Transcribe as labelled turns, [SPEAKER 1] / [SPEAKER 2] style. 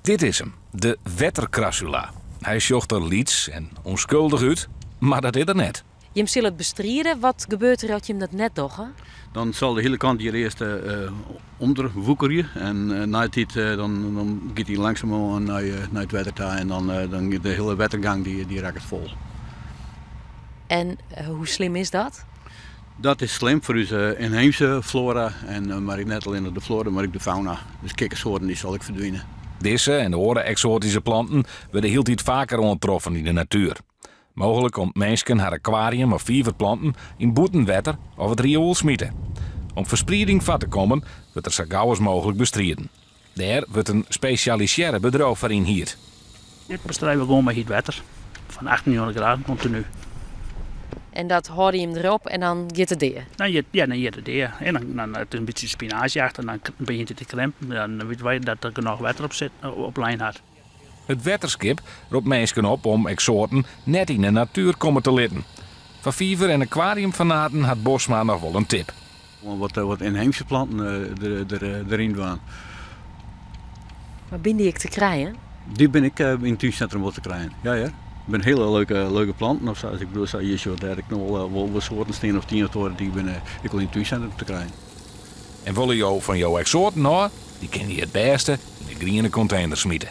[SPEAKER 1] Dit is hem, de wettercrassula. Hij zocht er lieds en onschuldig uit, maar dat is er net.
[SPEAKER 2] Je zult het bestrijden. Wat gebeurt er als je hem dat net doet?
[SPEAKER 3] Dan zal de hele kant hier eerst onderwoekeren en na die tijd dan gaat hij langzaam naar het water toe en dan de hele watergang die raakt vol.
[SPEAKER 2] En hoe slim is dat?
[SPEAKER 3] Dat is slim voor onze inheemse flora en maar niet alleen de flora, maar ook de fauna. Dus kikkersoorten die zal ik verdwijnen.
[SPEAKER 1] Deze en de andere exotische planten worden heel tijd vaker aangetroffen in de natuur. Mogelijk komt mensen haar aquarium of vierverplanten in boetenwetter of het riool smieten. Om verspreiding vat te komen, wordt er zo gauw als mogelijk bestreden. Daar wordt een specialiseerde bedrijf voor inhierd.
[SPEAKER 4] Ik bestrijden we gewoon met het water. Van 1800 graden continu.
[SPEAKER 2] En dat hoorde je hem erop en dan gaat het deur.
[SPEAKER 4] Dan je het deur. En dan het een beetje spinazie achter en dan begint het te krimpen. Dan weet je dat er genoeg water op zit, op lijn had.
[SPEAKER 1] Het wetterskip roept mensen op om exoten net in de natuur komen te litten. Van viever en aquariumfanaten had Bosma nog wel een tip.
[SPEAKER 3] Wat inheemse planten erin doen.
[SPEAKER 2] Maar ben die ik te krijgen?
[SPEAKER 3] Die ben ik in het tuincentrum wat te krijgen. Ja. Ik ben hele leuke planten. Of zoals ik bedoel, zo hier zo, daar heb ik nog wel soorten steen of 10 of 12 die ik wil in het tuincentrum te krijgen.
[SPEAKER 1] En willen jou van jouw exoten nou, die ken je het beste in de groene container smeten.